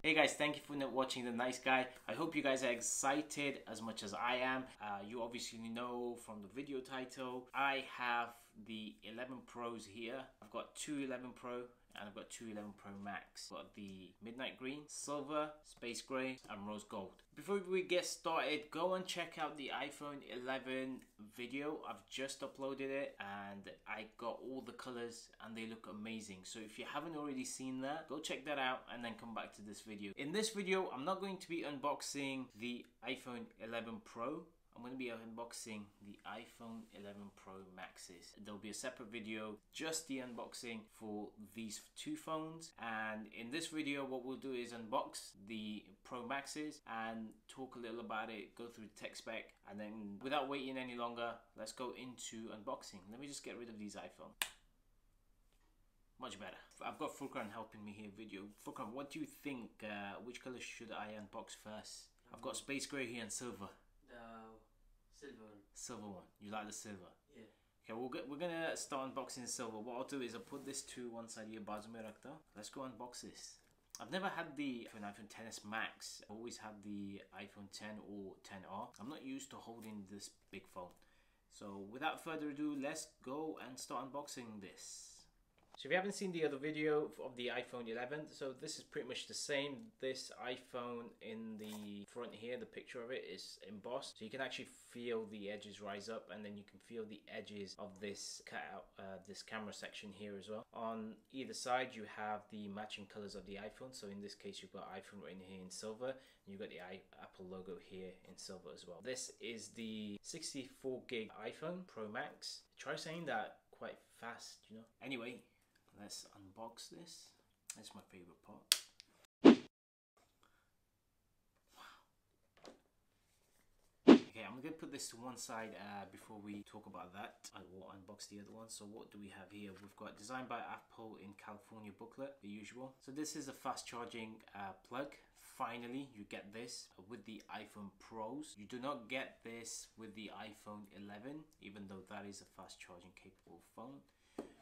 Hey guys, thank you for watching The Nice Guy. I hope you guys are excited as much as I am. You obviously know from the video title, I have the 11 Pros here. I've got two 11 Pro and I've got two 11 Pro Max. I've got the midnight green, silver, space gray and rose gold. Before we get started, go and check out the iPhone 11 video. I've just uploaded it and I got all the colors and they look amazing. So if you haven't already seen that, go check that out and then come back to this video. In this video, I'm not going to be unboxing the iPhone 11 Pro. I'm going to be unboxing the iPhone 11 Pro Maxes. There'll be a separate video, just the unboxing for these two phones. And in this video, what we'll do is unbox the Pro Maxes and talk a little about it, go through the tech spec, and then without waiting any longer, let's go into unboxing. Let me just get rid of these iPhones. Much better. I've got Furqaan helping me here video. Furqaan, what do you think? Which color should I unbox first? I've got space gray here and silver. Silver one. Silver one. You like the silver? Yeah. Okay, we're gonna start unboxing the silver. What I'll do is I'll put this to one side here. Let's go unbox this. I've never had the iPhone XS Max. I've always had the iPhone 10 or 10R. I'm not used to holding this big phone. So without further ado, let's go and start unboxing this. So if you haven't seen the other video of the iPhone 11, so this is pretty much the same. This iPhone in the front here, the picture of it is embossed. So you can actually feel the edges rise up and then you can feel the edges of this cutout, this camera section here as well. On either side, you have the matching colors of the iPhone. So in this case, you've got iPhone written here in silver and you've got the Apple logo here in silver as well. This is the 64 gig iPhone Pro Max. Try saying that quite fast, you know. Anyway, let's unbox this. That's my favorite part. Wow. Okay, I'm gonna put this to one side before we talk about that. I will unbox the other one. So what do we have here? We've got designed by Apple in California booklet, the usual. So this is a fast charging plug. Finally, you get this with the iPhone Pros. You do not get this with the iPhone 11, even though that is a fast charging capable phone.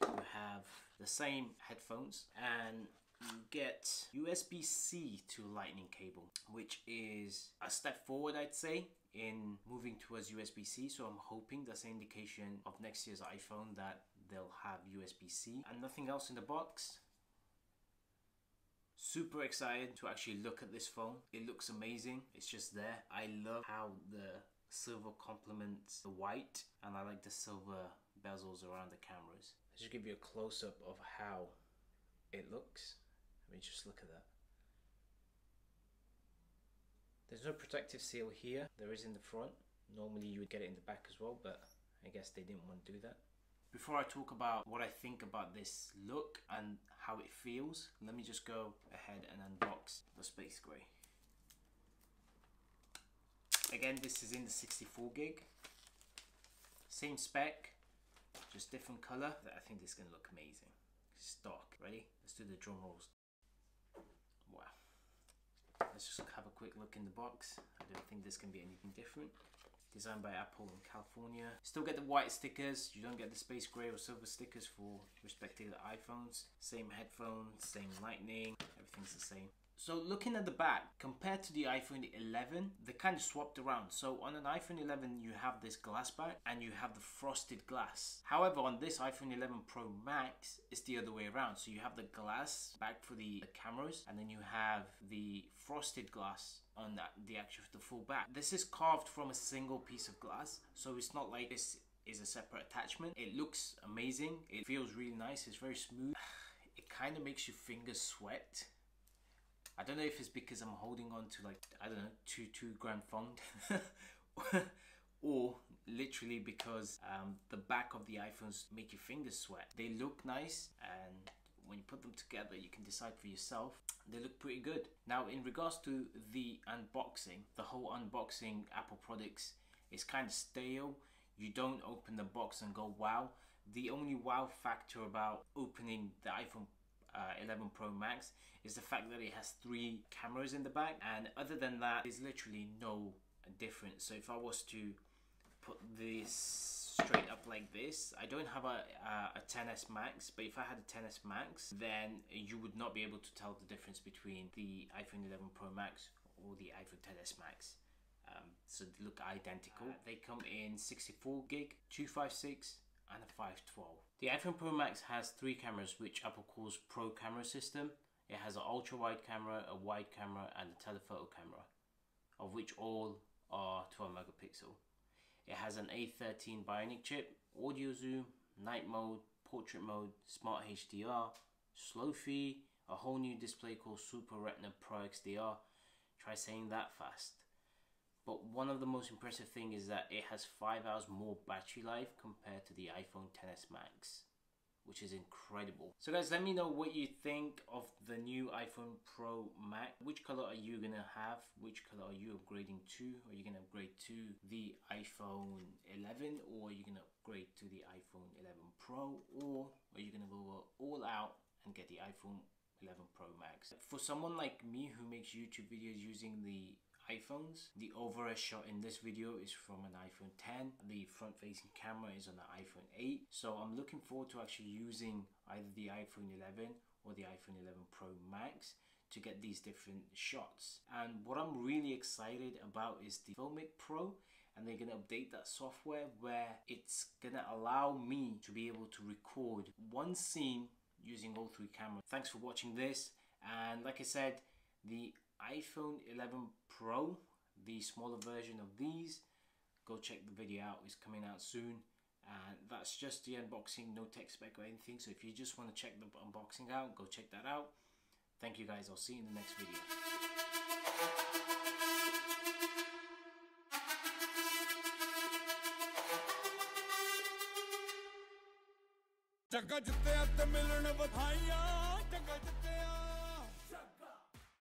You have the same headphones and you get USB-C to lightning cable, which is a step forward, I'd say, in moving towards USB-C. So I'm hoping that's an indication of next year's iPhone that they'll have USB-C and nothing else in the box. Super excited to actually look at this phone. It looks amazing. It's just there. I love how the silver complements the white and I like the silver bezels around the cameras. Let's just give you a close-up of how it looks. I mean, just look at that. There's no protective seal here. There is in the front. Normally you would get it in the back as well, but I guess they didn't want to do that. Before I talk about what I think about this look and how it feels, let me just go ahead and unbox the space gray. Again, this is in the 64 gig. Same spec, just different color. I think this is gonna look amazing. Stock. Ready? Let's do the drum rolls. Wow. Let's just have a quick look in the box. I don't think this can be anything different. Designed by Apple in California. Still get the white stickers. You don't get the space gray or silver stickers for respective iPhones. Same headphones, same lightning. Everything's the same. So looking at the back, compared to the iPhone 11, they kind of swapped around. So on an iPhone 11, you have this glass back and you have the frosted glass. However, on this iPhone 11 Pro Max, it's the other way around. So you have the glass back for the cameras and then you have the frosted glass on the full back. This is carved from a single piece of glass. So it's not like this is a separate attachment. It looks amazing. It feels really nice. It's very smooth. It kind of makes your fingers sweat. I don't know if it's because I'm holding on to like, I don't know, two grand fond or literally because the back of the iPhones make your fingers sweat. They look nice and when you put them together, you can decide for yourself. They look pretty good. Now, in regards to the unboxing, the whole unboxing Apple products is kind of stale. You don't open the box and go, wow. The only wow factor about opening the iPhone 11 Pro Max is the fact that it has 3 cameras in the back, and other than that there's literally no difference. So if I was to put this straight up like this. I don't have a 10s Max, but if I had a 10s Max, then you would not be able to tell the difference between the iPhone 11 Pro Max or the iPhone 10s Max. So they look identical. They come in 64 gig, 256 and a 512. The iPhone Pro Max has 3 cameras, which Apple calls Pro camera system. It has an ultra wide camera, a wide camera and a telephoto camera, of which all are 12 megapixel. It has an A13 Bionic chip, audio zoom, night mode, portrait mode, smart HDR, Slofie, a whole new display called Super Retina Pro XDR. Try saying that fast. But one of the most impressive things is that it has 5 hours more battery life compared to the iPhone XS Max, which is incredible. So guys, let me know what you think of the new iPhone Pro Max. Which color are you gonna have? Which color are you upgrading to? Are you gonna upgrade to the iPhone 11, or are you gonna upgrade to the iPhone 11 Pro, or are you gonna go all out and get the iPhone 11 Pro Max? For someone like me who makes YouTube videos using the iPhones, the overhead shot in this video is from an iPhone 10. The front-facing camera is on an iPhone 8. So I'm looking forward to actually using either the iPhone 11 or the iPhone 11 Pro Max to get these different shots. And what I'm really excited about is the Filmic Pro, and they're gonna update that software where it's gonna allow me to be able to record one scene using all 3 cameras. Thanks for watching this, and like I said, the iPhone 11 Pro, the smaller version of these, go check the video out, it's coming out soon. And that's just the unboxing, no tech spec or anything. So if you just want to check the unboxing out, go check that out. Thank you guys, I'll see you in the next video. Jagga ਜਿੱਤੇ ਤੇ ਮਿਲਣ ਵਧਾਈਆਂ